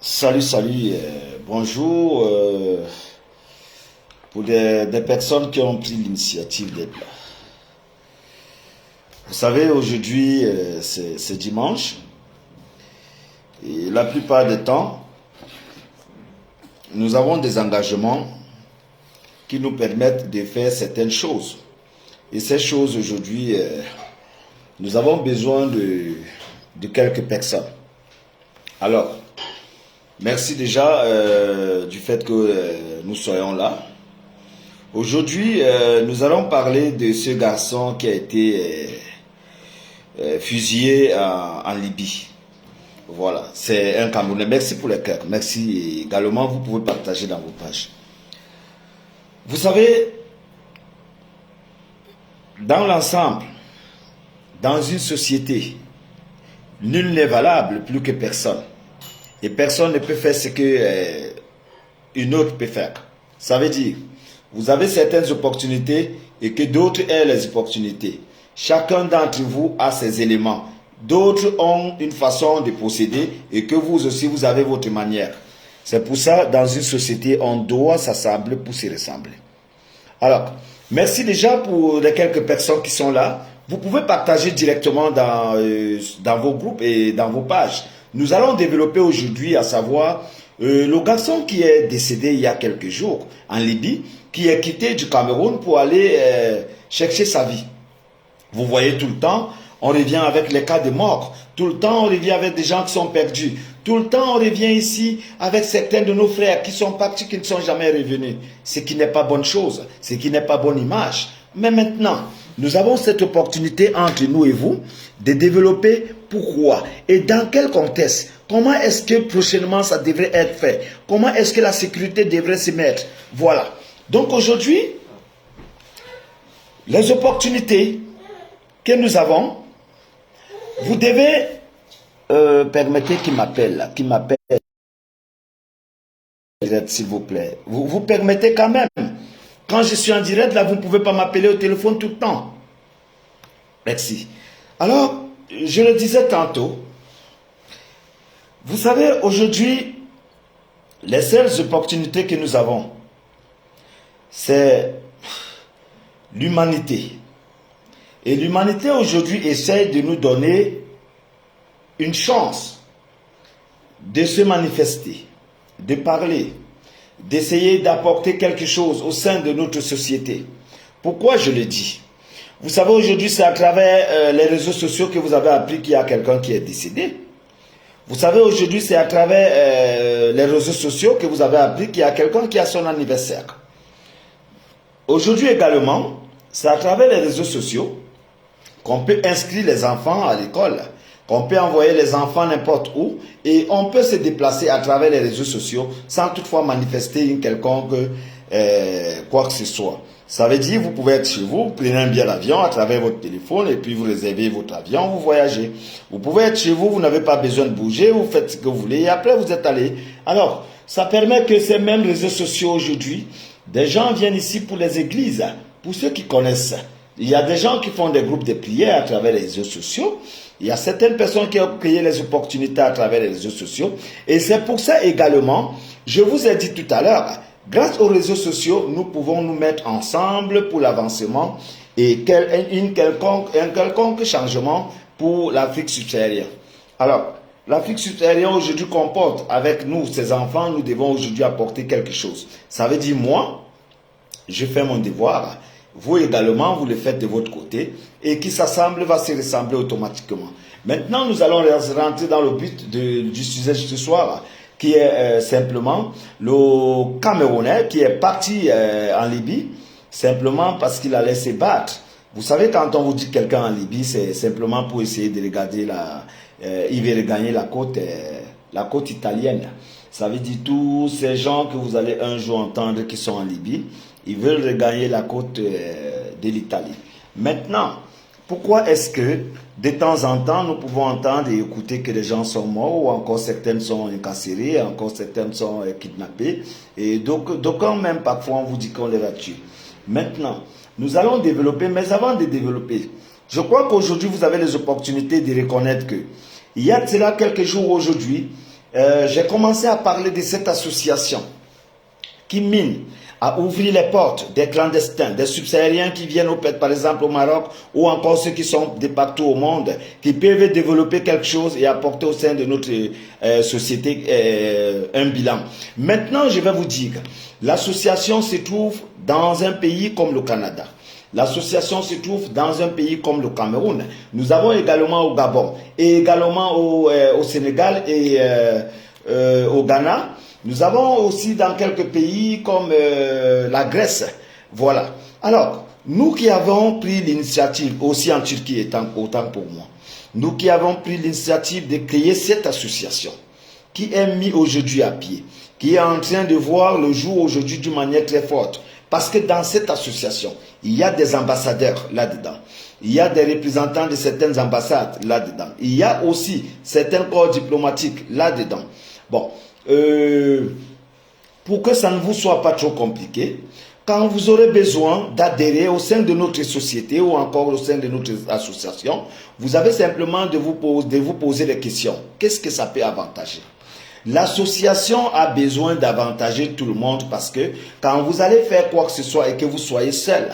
Salut, bonjour. Pour des personnes qui ont pris l'initiative d'être là. Vous savez, aujourd'hui, c'est dimanche. Et la plupart du temps, nous avons des engagements qui nous permettent de faire certaines choses. Et ces choses, aujourd'hui, nous avons besoin de quelques personnes. Alors, merci déjà du fait que nous soyons là. Aujourd'hui, nous allons parler de ce garçon qui a été fusillé en Libye. Voilà, c'est un Camerounais. Merci pour les cœurs. Merci. Et également, vous pouvez partager dans vos pages. Vous savez, dans l'ensemble, dans une société, nul n'est valable plus que personne. Et personne ne peut faire ce que une autre peut faire. Ça veut dire, vous avez certaines opportunités et que d'autres aient les opportunités. Chacun d'entre vous a ses éléments. D'autres ont une façon de procéder et que vous aussi, vous avez votre manière. C'est pour ça, dans une société, on doit s'assembler pour se ressembler. Alors, merci déjà pour les quelques personnes qui sont là. Vous pouvez partager directement dans vos groupes et dans vos pages. Nous allons développer aujourd'hui, à savoir, le garçon qui est décédé il y a quelques jours en Libye, qui est quitté du Cameroun pour aller chercher sa vie. Vous voyez tout le temps, on revient avec les cas de mort. Tout le temps, on revient avec des gens qui sont perdus. Tout le temps, on revient ici avec certains de nos frères qui sont partis, qui ne sont jamais revenus. Ce qui n'est pas bonne chose, ce qui n'est pas bonne image. Mais maintenant, nous avons cette opportunité entre nous et vous de développer pourquoi et dans quel contexte. Comment est-ce que prochainement ça devrait être fait? Comment est-ce que la sécurité devrait se mettre? Voilà. Donc aujourd'hui, les opportunités que nous avons, vous devez permettez qu'il m'appelle là, qu'il m'appelle, s'il vous plaît. Vous permettez quand même. Quand je suis en direct là, vous ne pouvez pas m'appeler au téléphone tout le temps. Merci. Alors, je le disais tantôt, vous savez, aujourd'hui, les seules opportunités que nous avons, c'est l'humanité. Et l'humanité aujourd'hui essaie de nous donner une chance de se manifester, de parler, d'essayer d'apporter quelque chose au sein de notre société. Pourquoi je le dis? Vous savez, aujourd'hui, c'est à travers les réseaux sociaux que vous avez appris qu'il y a quelqu'un qui est décédé. Vous savez, aujourd'hui, c'est à travers les réseaux sociaux que vous avez appris qu'il y a quelqu'un qui a son anniversaire. Aujourd'hui également, c'est à travers les réseaux sociaux qu'on peut inscrire les enfants à l'école, qu'on peut envoyer les enfants n'importe où, et on peut se déplacer à travers les réseaux sociaux sans toutefois manifester une quelconque quoi que ce soit. Ça veut dire, vous pouvez être chez vous, vous prenez un billet d'avion à travers votre téléphone et puis vous réservez votre avion, vous voyagez. Vous pouvez être chez vous, vous n'avez pas besoin de bouger, vous faites ce que vous voulez et après vous êtes allé. Alors, ça permet que ces mêmes réseaux sociaux aujourd'hui, des gens viennent ici pour les églises, pour ceux qui connaissent. Il y a des gens qui font des groupes de prière à travers les réseaux sociaux. Il y a certaines personnes qui ont créé les opportunités à travers les réseaux sociaux. Et c'est pour ça également, je vous ai dit tout à l'heure, grâce aux réseaux sociaux, nous pouvons nous mettre ensemble pour l'avancement et un quelconque changement pour l'Afrique subsaharienne. Alors, l'Afrique subsaharienne aujourd'hui comporte avec nous, ses enfants, nous devons aujourd'hui apporter quelque chose. Ça veut dire moi, je fais mon devoir. Vous également, vous le faites de votre côté et qui s'assemble va se ressembler automatiquement. Maintenant, nous allons rentrer dans le but du sujet de ce soir, qui est simplement le Camerounais qui est parti en Libye, simplement parce qu'il allait se battre. Vous savez, quand on vous dit quelqu'un en Libye, c'est simplement pour essayer de regarder il veut regagner la côte italienne. Ça veut dire tous ces gens que vous allez un jour entendre qui sont en Libye, ils veulent regagner la côte de l'Italie. Maintenant, pourquoi est-ce que de temps en temps, nous pouvons entendre et écouter que les gens sont morts, ou encore certaines sont incarcérées, encore certaines sont kidnappées, et donc, d'aucuns même parfois on vous dit qu'on les va tuer. Maintenant, nous allons développer, mais avant de développer, je crois qu'aujourd'hui vous avez les opportunités de reconnaître que il y a de cela quelques jours aujourd'hui, j'ai commencé à parler de cette association qui mine à ouvrir les portes des clandestins, des subsahariens qui viennent par exemple au Maroc, ou encore ceux qui sont de partout au monde, qui peuvent développer quelque chose et apporter au sein de notre société un bilan. Maintenant, je vais vous dire, l'association se trouve dans un pays comme le Canada. L'association se trouve dans un pays comme le Cameroun. Nous avons également au Gabon et également au Sénégal et au Ghana. Nous avons aussi dans quelques pays comme la Grèce. Voilà. Alors, nous qui avons pris l'initiative, aussi en Turquie autant pour moi, nous qui avons pris l'initiative de créer cette association, qui est mise aujourd'hui à pied, qui est en train de voir le jour aujourd'hui d'une manière très forte. Parce que dans cette association, il y a des ambassadeurs là-dedans. Il y a des représentants de certaines ambassades là-dedans. Il y a aussi certains corps diplomatiques là-dedans. Bon. Pour que ça ne vous soit pas trop compliqué, quand vous aurez besoin d'adhérer au sein de notre société ou encore au sein de notre association, vous avez simplement de vous poser des questions. Qu'est-ce que ça peut avantager? L'association a besoin d'avantager tout le monde parce que quand vous allez faire quoi que ce soit et que vous soyez seul,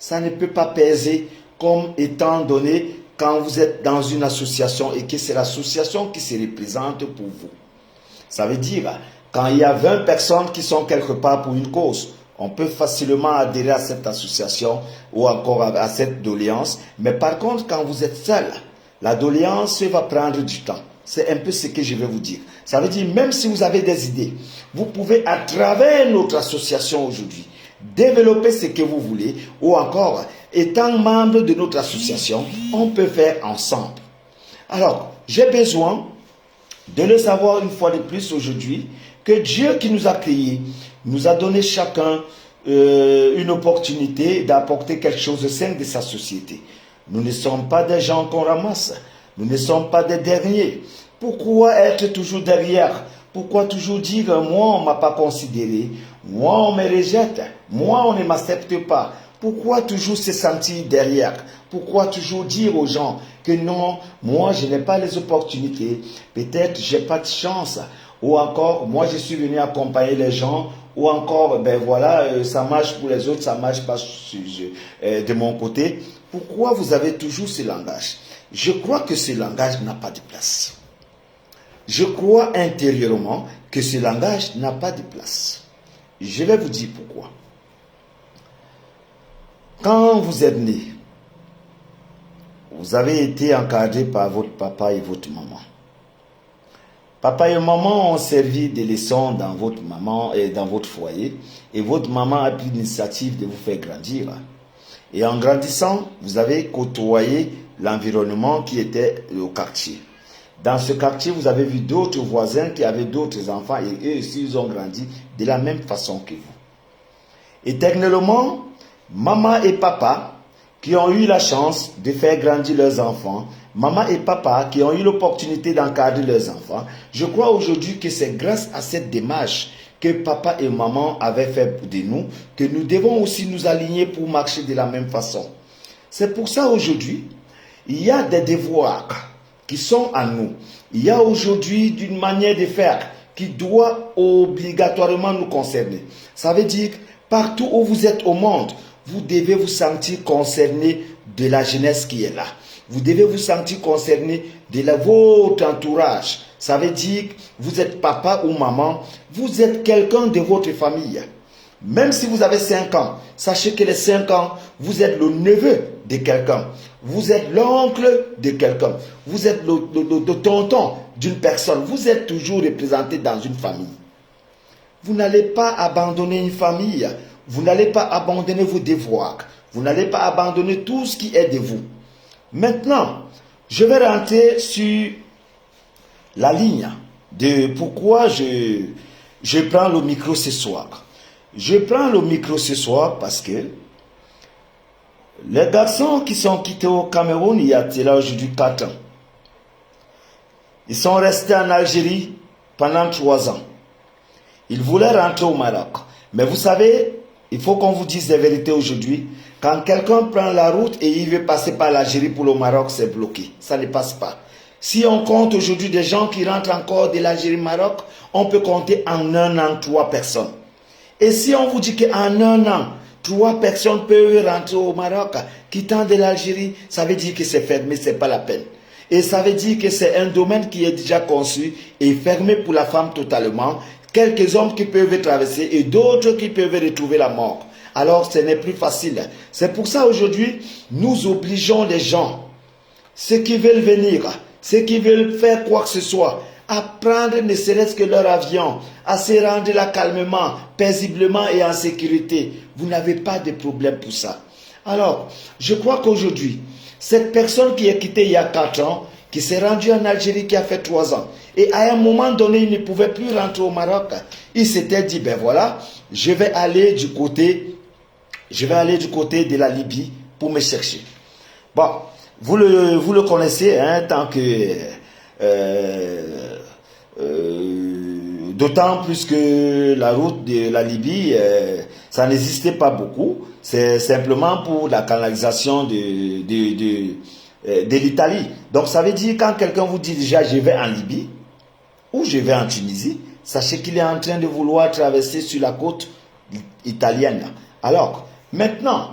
ça ne peut pas peser comme étant donné quand vous êtes dans une association et que c'est l'association qui se représente pour vous. Ça veut dire, quand il y a 20 personnes qui sont quelque part pour une cause, on peut facilement adhérer à cette association ou encore à cette doléance. Mais par contre, quand vous êtes seul, la doléance va prendre du temps. C'est un peu ce que je vais vous dire. Ça veut dire, même si vous avez des idées, vous pouvez à travers notre association aujourd'hui, développer ce que vous voulez ou encore, étant membre de notre association, on peut faire ensemble. Alors, j'ai besoin de le savoir une fois de plus aujourd'hui, que Dieu qui nous a créés, nous a donné chacun une opportunité d'apporter quelque chose au sein de sa société. Nous ne sommes pas des gens qu'on ramasse, nous ne sommes pas des derniers. Pourquoi être toujours derrière? Pourquoi toujours dire, moi on ne m'a pas considéré, moi on me rejette, moi on ne m'accepte pas? Pourquoi toujours se sentir derrière? Pourquoi toujours dire aux gens que non, moi je n'ai pas les opportunités, peut-être j'ai pas de chance, ou encore moi je suis venu accompagner les gens, ou encore ben voilà, ça marche pour les autres, ça marche pas de mon côté. Pourquoi vous avez toujours ce langage? Je crois que ce langage n'a pas de place. Je crois intérieurement que ce langage n'a pas de place. Je vais vous dire pourquoi. Quand vous êtes né, vous avez été encadré par votre papa et votre maman. Papa et maman ont servi des leçons dans votre maman et dans votre foyer, et votre maman a pris l'initiative de vous faire grandir. Et en grandissant, vous avez côtoyé l'environnement qui était au quartier. Dans ce quartier, vous avez vu d'autres voisins qui avaient d'autres enfants et eux aussi, ils ont grandi de la même façon que vous. Éternellement, maman et papa qui ont eu la chance de faire grandir leurs enfants, maman et papa qui ont eu l'opportunité d'encadrer leurs enfants, je crois aujourd'hui que c'est grâce à cette démarche que papa et maman avaient fait de nous, que nous devons aussi nous aligner pour marcher de la même façon. C'est pour ça aujourd'hui, il y a des devoirs qui sont à nous. Il y a aujourd'hui d'une manière de faire qui doit obligatoirement nous concerner. Ça veut dire, partout où vous êtes au monde, vous devez vous sentir concerné de la jeunesse qui est là. Vous devez vous sentir concerné de votre entourage. Ça veut dire que vous êtes papa ou maman, vous êtes quelqu'un de votre famille. Même si vous avez 5 ans, sachez que les 5 ans, vous êtes le neveu de quelqu'un. Vous êtes l'oncle de quelqu'un. Vous êtes le tonton d'une personne. Vous êtes toujours représenté dans une famille. Vous n'allez pas abandonner une famille. Vous n'allez pas abandonner vos devoirs. Vous n'allez pas abandonner tout ce qui est de vous. Maintenant, je vais rentrer sur la ligne de pourquoi je prends le micro ce soir. Je prends le micro ce soir parce que les garçons qui sont quittés au Cameroun, il y a là aujourd'hui 4 ans. Ils sont restés en Algérie pendant 3 ans. Ils voulaient rentrer au Maroc. Mais vous savez, il faut qu'on vous dise la vérité aujourd'hui. Quand quelqu'un prend la route et il veut passer par l'Algérie pour le Maroc, c'est bloqué. Ça ne passe pas. Si on compte aujourd'hui des gens qui rentrent encore de l'Algérie-Maroc, on peut compter en un an 3 personnes. Et si on vous dit qu'en un an, 3 personnes peuvent rentrer au Maroc, quittant de l'Algérie, ça veut dire que c'est fermé, ce n'est pas la peine. Et ça veut dire que c'est un domaine qui est déjà conçu et fermé pour la femme totalement. Quelques hommes qui peuvent traverser et d'autres qui peuvent retrouver la mort. Alors ce n'est plus facile. C'est pour ça aujourd'hui, nous obligeons les gens, ceux qui veulent venir, ceux qui veulent faire quoi que ce soit, à prendre ne serait-ce que leur avion, à se rendre là calmement, paisiblement et en sécurité. Vous n'avez pas de problème pour ça. Alors, je crois qu'aujourd'hui, cette personne qui est quittée il y a 4 ans, qui s'est rendue en Algérie, qui a fait 3 ans, et à un moment donné, il ne pouvait plus rentrer au Maroc, il s'était dit, ben voilà, je vais aller du côté de la Libye pour me chercher. Bon, vous le connaissez, hein, tant que... d'autant plus que la route de la Libye, ça n'existait pas beaucoup. C'est simplement pour la canalisation de l'Italie. Donc ça veut dire quand quelqu'un vous dit déjà je vais en Libye ou je vais en Tunisie, sachez qu'il est en train de vouloir traverser sur la côte italienne. Alors, maintenant,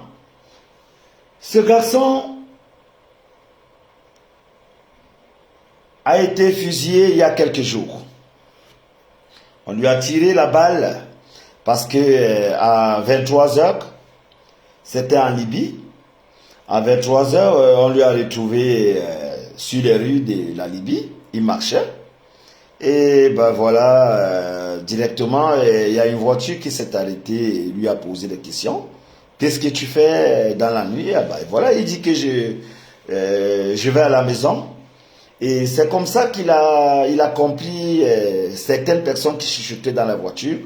ce garçon a été fusillé il y a quelques jours. On lui a tiré la balle parce que à 23 heures, c'était en Libye. À 23 heures, on lui a retrouvé sur les rues de la Libye. Il marchait. Et ben voilà, directement, il y a une voiture qui s'est arrêtée et lui a posé des questions. Qu'est-ce que tu fais dans la nuit? Ben voilà, il dit que je vais à la maison. Et c'est comme ça qu'il a compris certaines personnes qui chuchotaient dans la voiture.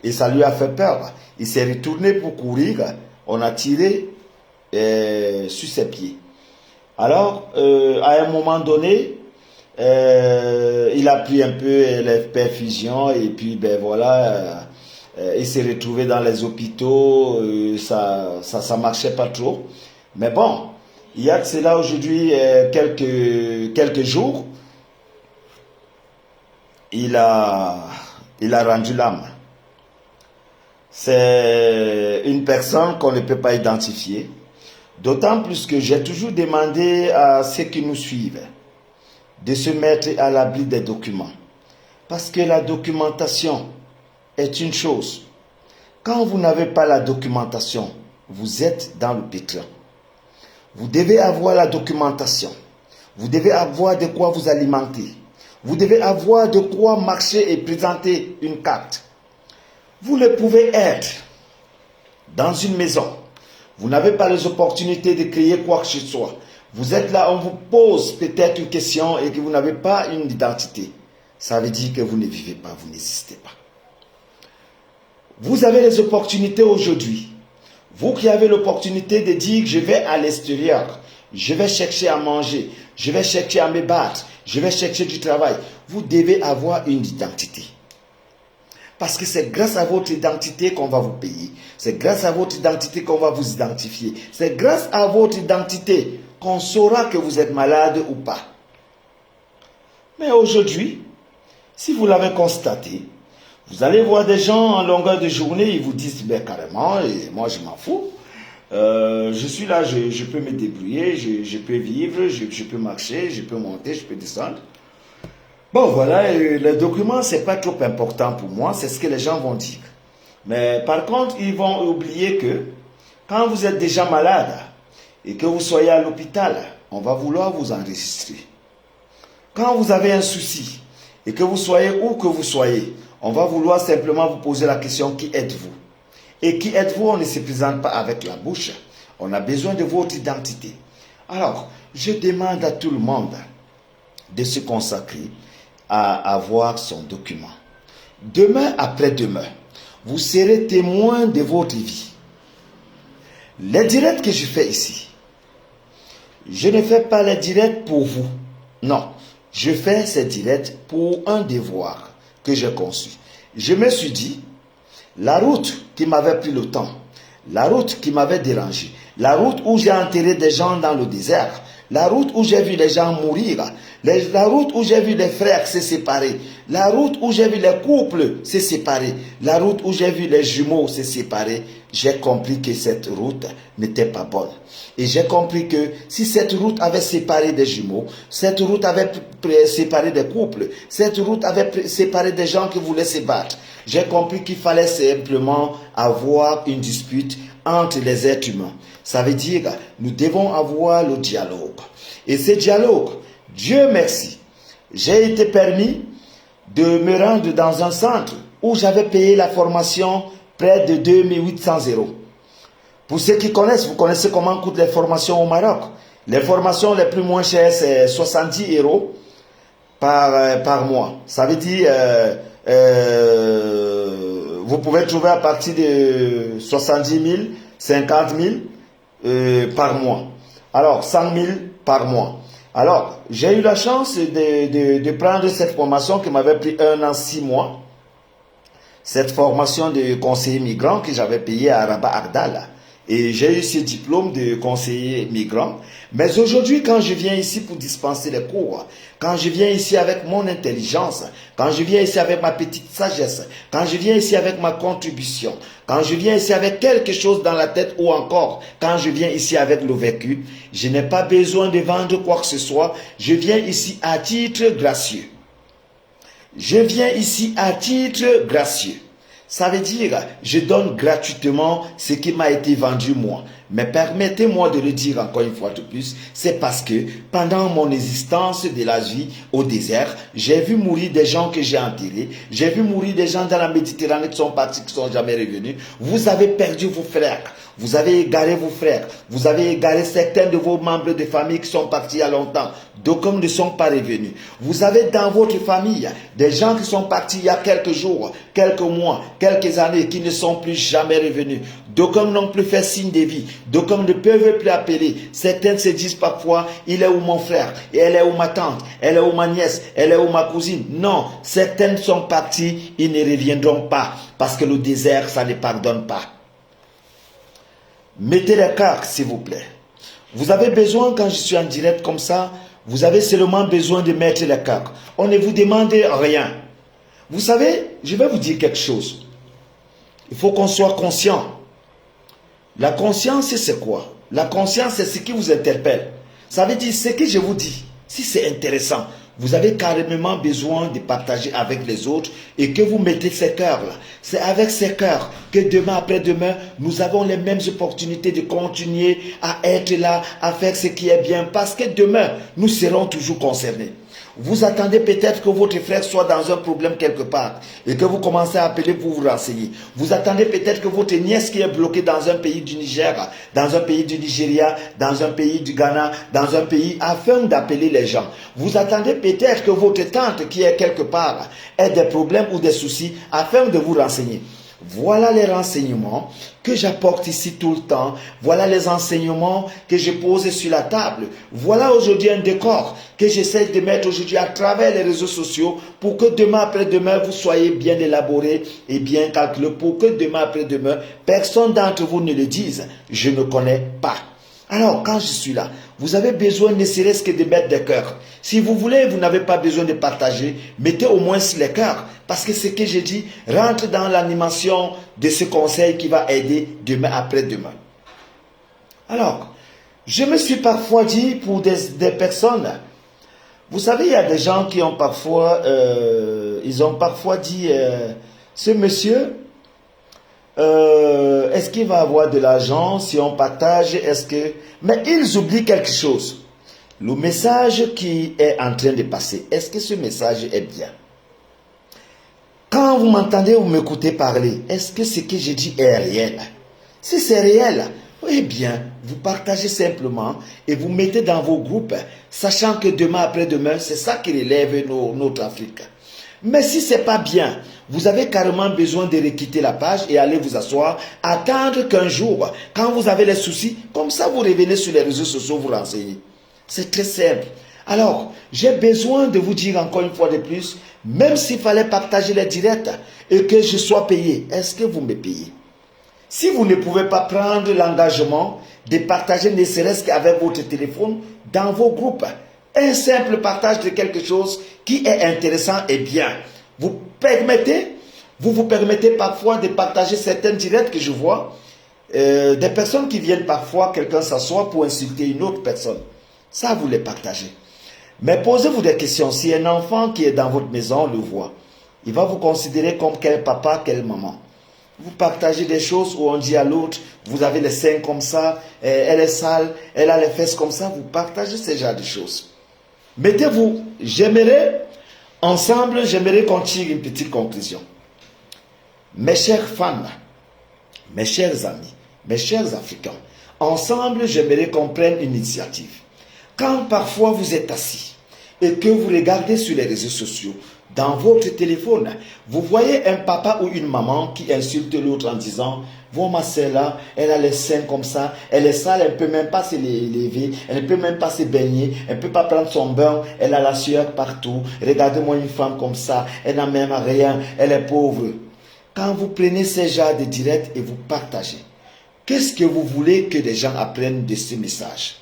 Et ça lui a fait peur. Il s'est retourné pour courir. On a tiré sur ses pieds. Alors, à un moment donné, il a pris un peu les perfusions. Et puis, ben voilà, il s'est retrouvé dans les hôpitaux. Ça marchait pas trop. Mais bon. Il y a de cela aujourd'hui quelques jours, il a rendu l'âme. C'est une personne qu'on ne peut pas identifier. D'autant plus que j'ai toujours demandé à ceux qui nous suivent de se mettre à l'abri des documents. Parce que la documentation est une chose. Quand vous n'avez pas la documentation, vous êtes dans le pétrin. Vous devez avoir la documentation. Vous devez avoir de quoi vous alimenter. Vous devez avoir de quoi marcher et présenter une carte. Vous ne pouvez être dans une maison. Vous n'avez pas les opportunités de créer quoi que ce soit. Vous êtes là, on vous pose peut-être une question et que vous n'avez pas une identité. Ça veut dire que vous ne vivez pas, vous n'existez pas. Vous avez les opportunités aujourd'hui. Vous qui avez l'opportunité de dire que je vais à l'extérieur, je vais chercher à manger, je vais chercher à me battre, je vais chercher du travail. Vous devez avoir une identité. Parce que c'est grâce à votre identité qu'on va vous payer. C'est grâce à votre identité qu'on va vous identifier. C'est grâce à votre identité qu'on saura que vous êtes malade ou pas. Mais aujourd'hui, si vous l'avez constaté, vous allez voir des gens en longueur de journée, ils vous disent ben, carrément, et moi je m'en fous. Je suis là, je peux me débrouiller, je peux vivre, je peux marcher, je peux monter, je peux descendre. Bon voilà, les documents, c'est pas trop important pour moi, c'est ce que les gens vont dire. Mais par contre, ils vont oublier que quand vous êtes déjà malade et que vous soyez à l'hôpital, on va vouloir vous enregistrer. Quand vous avez un souci et que vous soyez où que vous soyez, on va vouloir simplement vous poser la question, qui êtes-vous? Et qui êtes-vous? On ne se présente pas avec la bouche. On a besoin de votre identité. Alors, je demande à tout le monde de se consacrer à avoir son document. Demain après-demain, vous serez témoin de votre vie. Les directs que je fais ici, je ne fais pas les directs pour vous. Non, je fais ces directs pour un devoir que j'ai conçu. Je me suis dit, la route qui m'avait pris le temps, la route qui m'avait dérangé, la route où j'ai enterré des gens dans le désert, la route où j'ai vu les gens mourir, la route où j'ai vu les frères se séparer, la route où j'ai vu les couples se séparer, la route où j'ai vu les jumeaux se séparer, j'ai compris que cette route n'était pas bonne. Et j'ai compris que si cette route avait séparé des jumeaux, cette route avait séparé des couples, cette route avait séparé des gens qui voulaient se battre, j'ai compris qu'il fallait simplement avoir une dispute entre les êtres humains. Ça veut dire que nous devons avoir le dialogue. Et ce dialogue, Dieu merci, j'ai été permis de me rendre dans un centre où j'avais payé la formation près de 2800 €. Pour ceux qui connaissent, vous connaissez comment coûtent les formations au Maroc. Les formations les plus moins chères, c'est 70 € par mois. Ça veut dire, vous pouvez trouver à partir de 70 000, 50 000 par mois. Alors, 100 000 par mois. Alors, j'ai eu la chance de prendre cette formation qui m'avait pris 1 an, 6 mois. Cette formation de conseiller migrant que j'avais payé à Rabat Agdala. Et j'ai eu ce diplôme de conseiller migrant. Mais aujourd'hui, quand je viens ici pour dispenser les cours, quand je viens ici avec mon intelligence, quand je viens ici avec ma petite sagesse, quand je viens ici avec ma contribution, quand je viens ici avec quelque chose dans la tête ou encore quand je viens ici avec le vécu, je n'ai pas besoin de vendre quoi que ce soit. Je viens ici à titre gracieux. Je viens ici à titre gracieux. Ça veut dire, je donne gratuitement ce qui m'a été vendu moi. Mais permettez-moi de le dire encore une fois de plus, c'est parce que pendant mon existence de la vie au désert, j'ai vu mourir des gens que j'ai enterrés, j'ai vu mourir des gens dans la Méditerranée qui sont partis, qui ne sont jamais revenus. Vous avez perdu vos frères, vous avez égaré vos frères, vous avez égaré certains de vos membres de famille qui sont partis il y a longtemps, d'aucuns ne sont pas revenus. Vous avez dans votre famille des gens qui sont partis il y a quelques jours, quelques mois, quelques années, qui ne sont plus jamais revenus. D'aucuns n'ont plus fait signe de vie, d'aucuns ne peuvent plus appeler. Certains se disent parfois, il est où mon frère, et elle est où ma tante, elle est où ma nièce, elle est où ma cousine. Non, certains sont partis, ils ne reviendront pas, parce que le désert, ça ne pardonne pas. Mettez les cartes, s'il vous plaît. Vous avez besoin, quand je suis en direct comme ça, vous avez seulement besoin de mettre les cartes. On ne vous demande rien. Vous savez, je vais vous dire quelque chose. Il faut qu'on soit conscient. La conscience, c'est quoi? La conscience, c'est ce qui vous interpelle. Ça veut dire ce que je vous dis. Si c'est intéressant, vous avez carrément besoin de partager avec les autres et que vous mettez ces cœurs-là. C'est avec ces cœurs que demain après-demain, nous avons les mêmes opportunités de continuer à être là, à faire ce qui est bien. Parce que demain, nous serons toujours concernés. Vous attendez peut-être que votre frère soit dans un problème quelque part et que vous commencez à appeler pour vous renseigner. Vous attendez peut-être que votre nièce qui est bloquée dans un pays du Niger, dans un pays du Nigeria, dans un pays du Ghana, dans un pays afin d'appeler les gens. Vous attendez peut-être que votre tante qui est quelque part ait des problèmes ou des soucis afin de vous renseigner. Voilà les renseignements que j'apporte ici tout le temps. Voilà les enseignements que je pose sur la table. Voilà aujourd'hui un décor que j'essaie de mettre aujourd'hui à travers les réseaux sociaux pour que demain après-demain, vous soyez bien élaborés et bien calculés. Pour que demain après-demain, personne d'entre vous ne le dise. Je ne connais pas. Alors, quand je suis là, vous avez besoin ne serait-ce que de mettre des cœurs. Si vous voulez, vous n'avez pas besoin de partager, mettez au moins les cœurs. Parce que ce que j'ai dit rentre dans l'animation de ce conseil qui va aider demain après-demain. Alors, je me suis parfois dit pour des personnes, vous savez, il y a des gens qui ont parfois, dit, ce monsieur, est-ce qu'il va avoir de l'argent si on partage? Mais ils oublient quelque chose. Le message qui est en train de passer, est-ce que ce message est bien? Quand vous m'entendez ou m'écoutez parler, est-ce que ce que je dis est réel? Si c'est réel, eh bien, vous partagez simplement et vous mettez dans vos groupes, sachant que demain après-demain, c'est ça qui relève notre Afrique. Mais si ce n'est pas bien, vous avez carrément besoin de requitter la page et aller vous asseoir, attendre qu'un jour, quand vous avez les soucis, comme ça vous revenez sur les réseaux sociaux, vous renseignez. C'est très simple. Alors, j'ai besoin de vous dire encore une fois de plus, même s'il fallait partager les directs et que je sois payé, est-ce que vous me payez? Si vous ne pouvez pas prendre l'engagement de partager ne serait-ce qu'avec votre téléphone dans vos groupes. Un simple partage de quelque chose qui est intéressant et bien. Vous vous permettez parfois de partager certains directs que je vois. Des personnes qui viennent parfois, quelqu'un s'assoit pour insulter une autre personne. Ça, vous les partagez. Mais posez-vous des questions. Si un enfant qui est dans votre maison le voit, il va vous considérer comme quel papa, quelle maman. Vous partagez des choses où on dit à l'autre, vous avez les seins comme ça, elle est sale, elle a les fesses comme ça. Vous partagez ce genre de choses. Mettez-vous, j'aimerais qu'on tire une petite conclusion. Mes chères femmes, mes chers amis, mes chers Africains, ensemble, j'aimerais qu'on prenne une initiative. Quand parfois vous êtes assis et que vous regardez sur les réseaux sociaux, dans votre téléphone, vous voyez un papa ou une maman qui insulte l'autre en disant « Vois ma soeur là, elle a les seins comme ça, elle est sale, elle ne peut même pas se lever, elle ne peut même pas se baigner, elle ne peut pas prendre son bain, elle a la sueur partout. Regardez-moi une femme comme ça, elle n'a même rien, elle est pauvre. » Quand vous prenez ces genres de directs et vous partagez, qu'est-ce que vous voulez que les gens apprennent de ce message?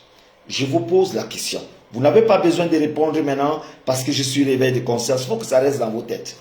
Je vous pose la question. Vous n'avez pas besoin de répondre maintenant parce que je suis réveillé de conscience. Il faut que ça reste dans vos têtes.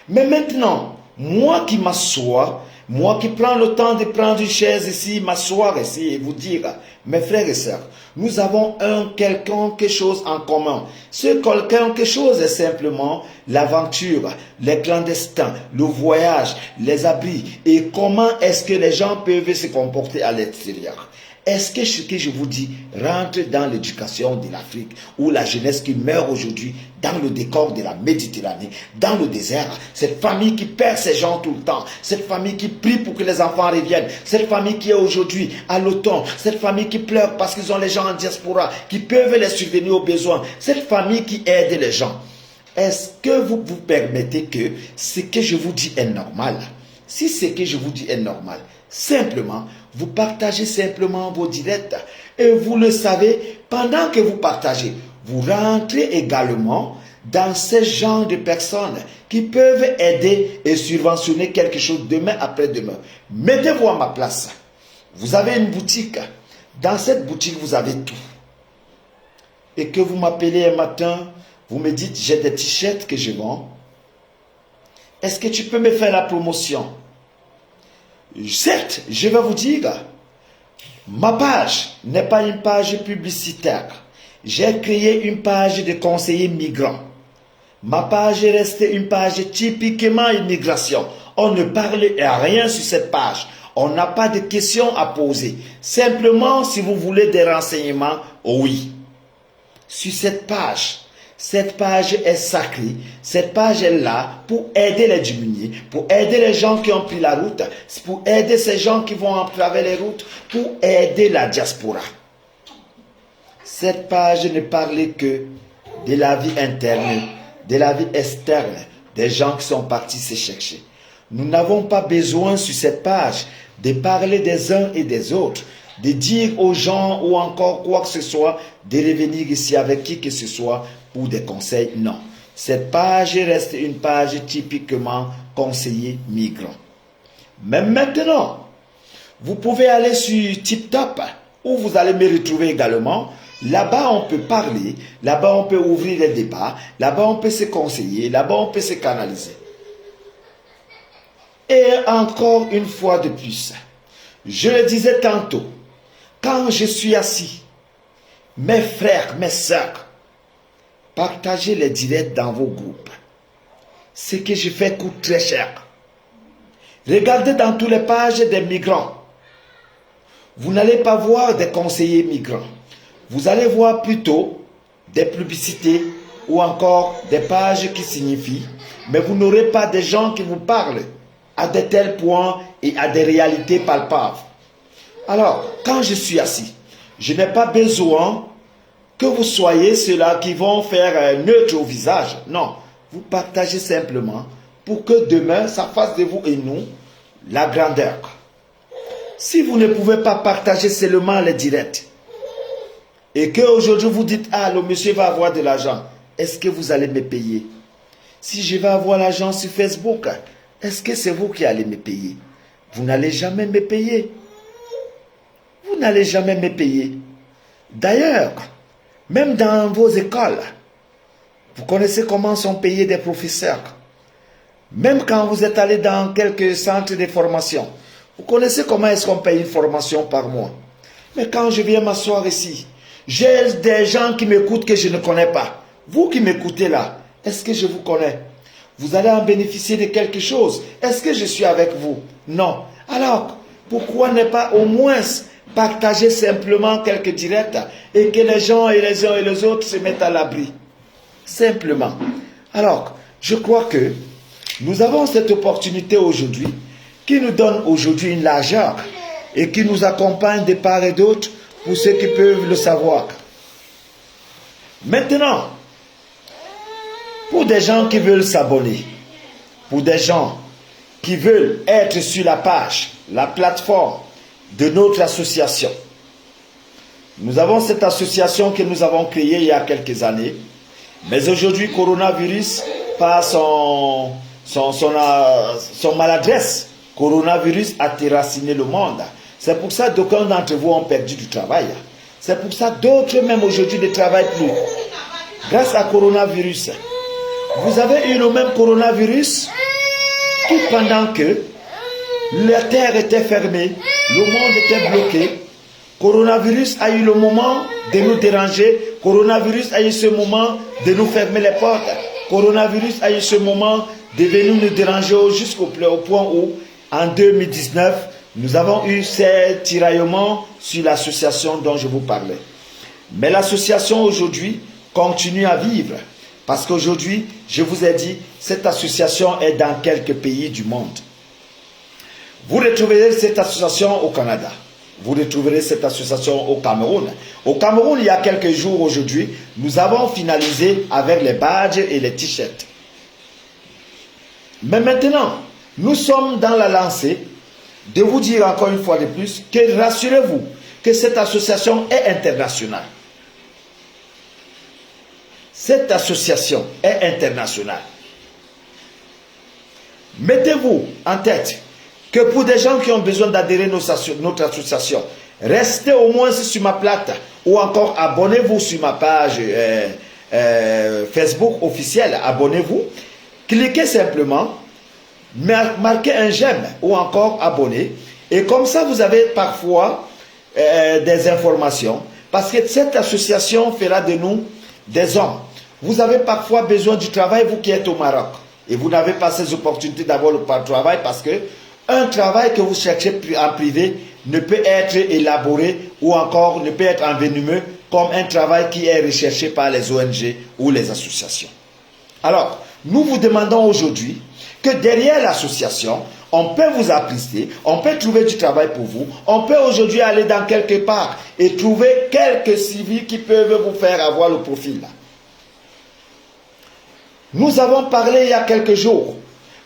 Mais maintenant, moi qui m'assois, moi qui prends le temps de prendre une chaise ici, m'asseoir ici et vous dire, mes frères et sœurs, nous avons quelque chose en commun. Ce quelque chose est simplement l'aventure, les clandestins, le voyage, les abris et comment est-ce que les gens peuvent se comporter à l'extérieur. Est-ce que ce que je vous dis rentre dans l'éducation de l'Afrique ou la jeunesse qui meurt aujourd'hui dans le décor de la Méditerranée, dans le désert? Cette famille qui perd ses gens tout le temps, cette famille qui prie pour que les enfants reviennent, cette famille qui est aujourd'hui à l'automne, cette famille qui pleure parce qu'ils ont les gens en diaspora, qui peuvent les subvenir aux besoins, cette famille qui aide les gens. Est-ce que vous vous permettez que ce que je vous dis est normal? Si ce que je vous dis est normal, simplement, vous partagez simplement vos directs et vous le savez, pendant que vous partagez, vous rentrez également dans ce genre de personnes qui peuvent aider et subventionner quelque chose demain après-demain. Mettez-vous à ma place. Vous avez une boutique. Dans cette boutique, vous avez tout. Et que vous m'appelez un matin, vous me dites, j'ai des t-shirts que je vends. Est-ce que tu peux me faire la promotion? Certes, je vais vous dire, ma page n'est pas une page publicitaire. J'ai créé une page de conseiller migrant. Ma page reste une page typiquement immigration. On ne parle rien sur cette page. On n'a pas de questions à poser. Simplement, si vous voulez des renseignements, oui. Sur cette page est sacrée. Cette page est là pour aider les diminués, pour aider les gens qui ont pris la route, pour aider ces gens qui vont travers les routes, pour aider la diaspora. Cette page ne parle que de la vie interne, de la vie externe, des gens qui sont partis se chercher. Nous n'avons pas besoin sur cette page de parler des uns et des autres, de dire aux gens ou encore quoi que ce soit, de revenir ici avec qui que ce soit pour des conseils. Non. Cette page reste une page typiquement conseiller migrant. Mais maintenant, vous pouvez aller sur TikTok où vous allez me retrouver également. Là-bas, on peut parler, là-bas, on peut ouvrir les débats, là-bas, on peut se conseiller, là-bas, on peut se canaliser. Et encore une fois de plus, je le disais tantôt, quand je suis assis, mes frères, mes sœurs, partagez les directs dans vos groupes. Ce que je fais coûte très cher. Regardez dans toutes les pages des migrants. Vous n'allez pas voir des conseillers migrants. Vous allez voir plutôt des publicités ou encore des pages qui signifient, mais vous n'aurez pas des gens qui vous parlent à de tels points et à des réalités palpables. Alors, quand je suis assis, je n'ai pas besoin que vous soyez ceux-là qui vont faire un neutre au visage. Non, vous partagez simplement pour que demain, ça fasse de vous et nous la grandeur. Si vous ne pouvez pas partager seulement les directs, et qu'aujourd'hui vous dites, ah, le monsieur va avoir de l'argent, est-ce que vous allez me payer? Si je vais avoir l'argent sur Facebook, est-ce que c'est vous qui allez me payer? Vous n'allez jamais me payer. Vous n'allez jamais me payer. D'ailleurs, même dans vos écoles, vous connaissez comment sont payés des professeurs. Même quand vous êtes allé dans quelques centres de formation, vous connaissez comment est-ce qu'on paye une formation par mois. Mais quand je viens m'asseoir ici, j'ai des gens qui m'écoutent que je ne connais pas. Vous qui m'écoutez là, est-ce que je vous connais? Vous allez en bénéficier de quelque chose. Est-ce que je suis avec vous? Non. Alors, pourquoi ne pas au moins partager simplement quelques directs et que les gens et les uns et les autres se mettent à l'abri? Simplement. Alors, je crois que nous avons cette opportunité aujourd'hui qui nous donne aujourd'hui une largeur et qui nous accompagne de part et d'autre pour ceux qui peuvent le savoir. Maintenant, pour des gens qui veulent s'abonner, pour des gens qui veulent être sur la page, la plateforme de notre association, nous avons cette association que nous avons créée il y a quelques années, mais aujourd'hui, coronavirus, par son maladresse, coronavirus a déraciné le monde. C'est pour ça que d'aucuns d'entre vous ont perdu du travail. C'est pour ça que d'autres même aujourd'hui ne travaillent plus. Grâce à coronavirus. Vous avez eu le même coronavirus tout pendant que la terre était fermée, le monde était bloqué. Coronavirus a eu le moment de nous déranger. Coronavirus a eu ce moment de nous fermer les portes. Coronavirus a eu ce moment de venir nous déranger jusqu'au point où, en 2019, nous avons eu ces tiraillements sur l'association dont je vous parlais. Mais l'association aujourd'hui continue à vivre. Parce qu'aujourd'hui, je vous ai dit, cette association est dans quelques pays du monde. Vous retrouverez cette association au Canada. Vous retrouverez cette association au Cameroun. Au Cameroun, il y a quelques jours aujourd'hui, nous avons finalisé avec les badges et les t-shirts. Mais maintenant, nous sommes dans la lancée de vous dire encore une fois de plus que rassurez-vous que cette association est internationale. Cette association est internationale. Mettez-vous en tête que pour des gens qui ont besoin d'adhérer à notre association, restez au moins sur ma plate ou encore abonnez-vous sur ma page Facebook officielle. Abonnez-vous. Cliquez simplement, marquez un j'aime ou encore abonnez. Et comme ça, vous avez parfois des informations. Parce que cette association fera de nous des hommes. Vous avez parfois besoin du travail, vous qui êtes au Maroc. Et vous n'avez pas ces opportunités d'avoir le travail parce que un travail que vous cherchez en privé ne peut être élaboré ou encore ne peut être envenimeux comme un travail qui est recherché par les ONG ou les associations. Alors, nous vous demandons aujourd'hui que derrière l'association, on peut vous appliquer, on peut trouver du travail pour vous, on peut aujourd'hui aller dans quelque part et trouver quelques civils qui peuvent vous faire avoir le profil. Nous avons parlé il y a quelques jours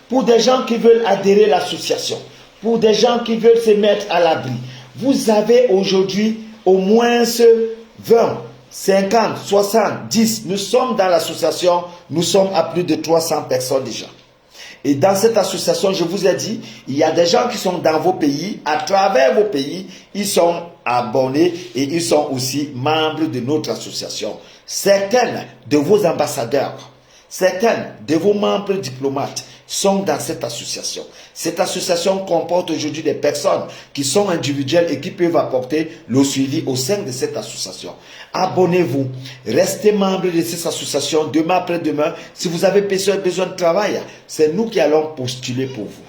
pour des gens qui veulent adhérer à l'association, pour des gens qui veulent se mettre à l'abri. Vous avez aujourd'hui au moins 20, 50, 60, 10. Nous sommes dans l'association, nous sommes à plus de 300 personnes déjà. Et dans cette association, je vous ai dit, il y a des gens qui sont dans vos pays, à travers vos pays, ils sont abonnés et ils sont aussi membres de notre association. Certains de vos ambassadeurs, certains de vos membres diplomates sont dans cette association. Cette association comporte aujourd'hui des personnes qui sont individuelles et qui peuvent apporter le suivi au sein de cette association. Abonnez-vous, restez membre de cette association demain après demain. Si vous avez besoin de travail, c'est nous qui allons postuler pour vous.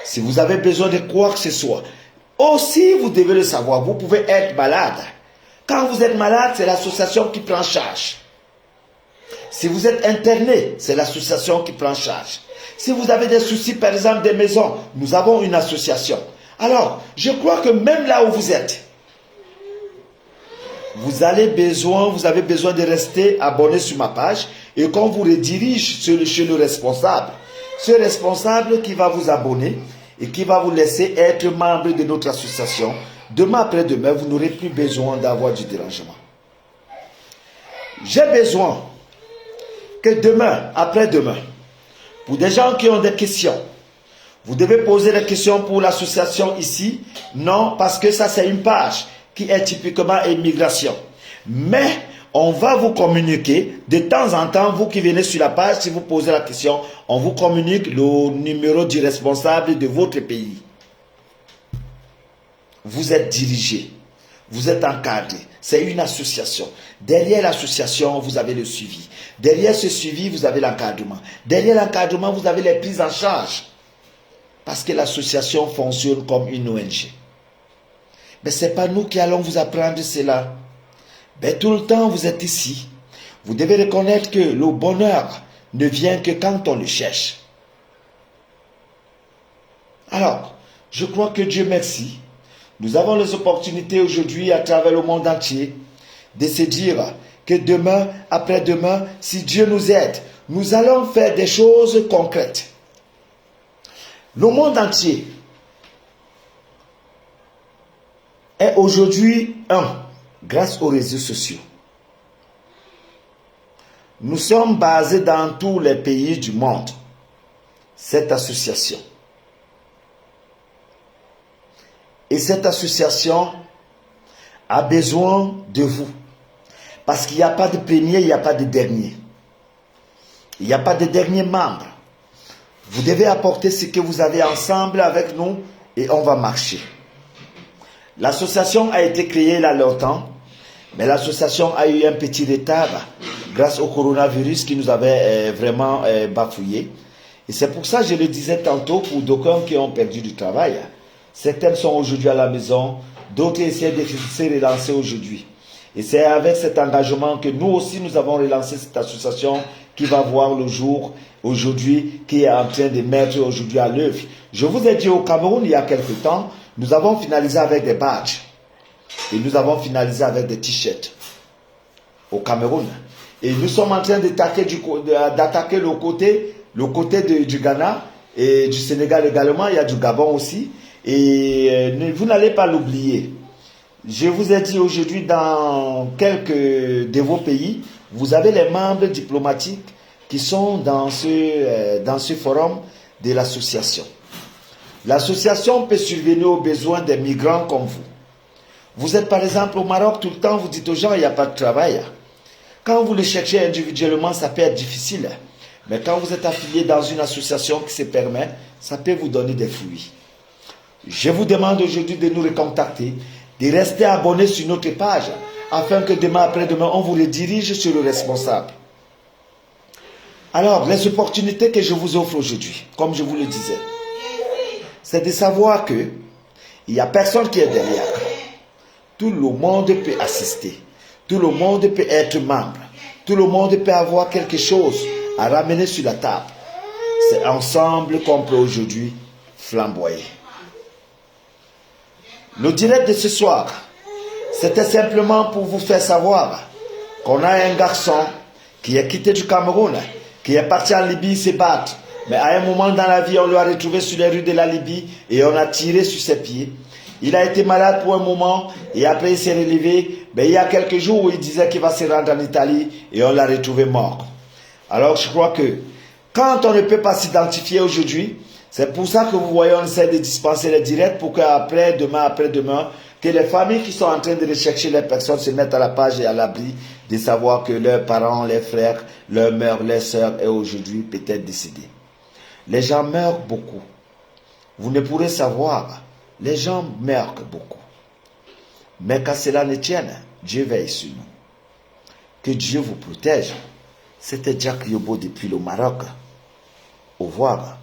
Si vous avez besoin de quoi que ce soit, aussi vous devez le savoir, vous pouvez être malade. Quand vous êtes malade, c'est l'association qui prend charge. Si vous êtes interné, c'est l'association qui prend charge. Si vous avez des soucis, par exemple, des maisons, nous avons une association. Alors, je crois que même là où vous êtes, vous avez besoin de rester abonné sur ma page et qu'on vous redirige chez le responsable. Ce responsable qui va vous abonner et qui va vous laisser être membre de notre association. Demain après demain, vous n'aurez plus besoin d'avoir du dérangement. J'ai besoin que demain, après-demain, pour des gens qui ont des questions, vous devez poser des questions pour l'association ici. Non, parce que ça c'est une page. qui est typiquement immigration. Mais on va vous communiquer, de temps en temps, vous qui venez sur la page, si vous posez la question, on vous communique le numéro du responsable de votre pays. Vous êtes dirigé, vous êtes encadré, c'est une association. Derrière l'association, vous avez le suivi. Derrière ce suivi, vous avez l'encadrement. Derrière l'encadrement, vous avez les prises en charge. Parce que l'association fonctionne comme une ONG. Mais ce n'est pas nous qui allons vous apprendre cela. Mais tout le temps, vous êtes ici. Vous devez reconnaître que le bonheur ne vient que quand on le cherche. Alors, je crois que Dieu merci. Nous avons les opportunités aujourd'hui à travers le monde entier de se dire que demain, après-demain, si Dieu nous aide, nous allons faire des choses concrètes. Le monde entier est aujourd'hui un, grâce aux réseaux sociaux. Nous sommes basés dans tous les pays du monde, cette association. Et cette association a besoin de vous. Parce qu'il n'y a pas de premier, il n'y a pas de dernier. Il n'y a pas de dernier membre. Vous devez apporter ce que vous avez ensemble avec nous et on va marcher. L'association a été créée il y a longtemps, mais l'association a eu un petit retard grâce au coronavirus qui nous avait vraiment bafouillé. Et c'est pour ça que je le disais tantôt pour d'aucuns qui ont perdu du travail. Certains sont aujourd'hui à la maison, d'autres essaient de se relancer aujourd'hui. Et c'est avec cet engagement que nous aussi nous avons relancé cette association qui va voir le jour aujourd'hui, qui est en train de mettre aujourd'hui à l'œuvre. Je vous ai dit au Cameroun il y a quelque temps, nous avons finalisé avec des badges. Et nous avons finalisé avec des t-shirts au Cameroun. Et nous sommes en train d'attaquer le côté du Ghana et du Sénégal également. Il y a du Gabon aussi. Et vous n'allez pas l'oublier. Je vous ai dit aujourd'hui, dans quelques de vos pays, vous avez les membres diplomatiques qui sont dans ce forum de l'association. L'association peut subvenir aux besoins des migrants comme vous. Vous êtes par exemple au Maroc, tout le temps vous dites aux gens il n'y a pas de travail. Quand vous le cherchez individuellement, ça peut être difficile. Mais quand vous êtes affilié dans une association qui se permet, ça peut vous donner des fruits. Je vous demande aujourd'hui de nous recontacter, de rester abonné sur notre page, afin que demain après-demain, on vous redirige sur le responsable. Alors, les opportunités que je vous offre aujourd'hui, comme je vous le disais, c'est de savoir que il n'y a personne qui est derrière. Tout le monde peut assister. Tout le monde peut être membre. Tout le monde peut avoir quelque chose à ramener sur la table. C'est ensemble qu'on peut aujourd'hui flamboyer. Le direct de ce soir, c'était simplement pour vous faire savoir qu'on a un garçon qui est quitté du Cameroun, qui est parti en Libye se battre. Mais à un moment dans la vie, on l'a retrouvé sur les rues de la Libye et on a tiré sur ses pieds. Il a été malade pour un moment et après il s'est relevé. Mais il y a quelques jours où il disait qu'il va se rendre en Italie et on l'a retrouvé mort. Alors je crois que quand on ne peut pas s'identifier aujourd'hui, c'est pour ça que vous voyez, on essaie de dispenser les directs pour qu'après, demain, après-demain, que les familles qui sont en train de rechercher les personnes se mettent à la page et à l'abri de savoir que leurs parents, leurs frères, leurs mères, leurs sœurs est aujourd'hui peut-être décédés. Les gens meurent beaucoup. Vous ne pourrez savoir. Les gens meurent beaucoup. Mais qu'à cela ne tienne, Dieu veille sur nous. Que Dieu vous protège. C'était Jack Yobo depuis le Maroc. Au revoir.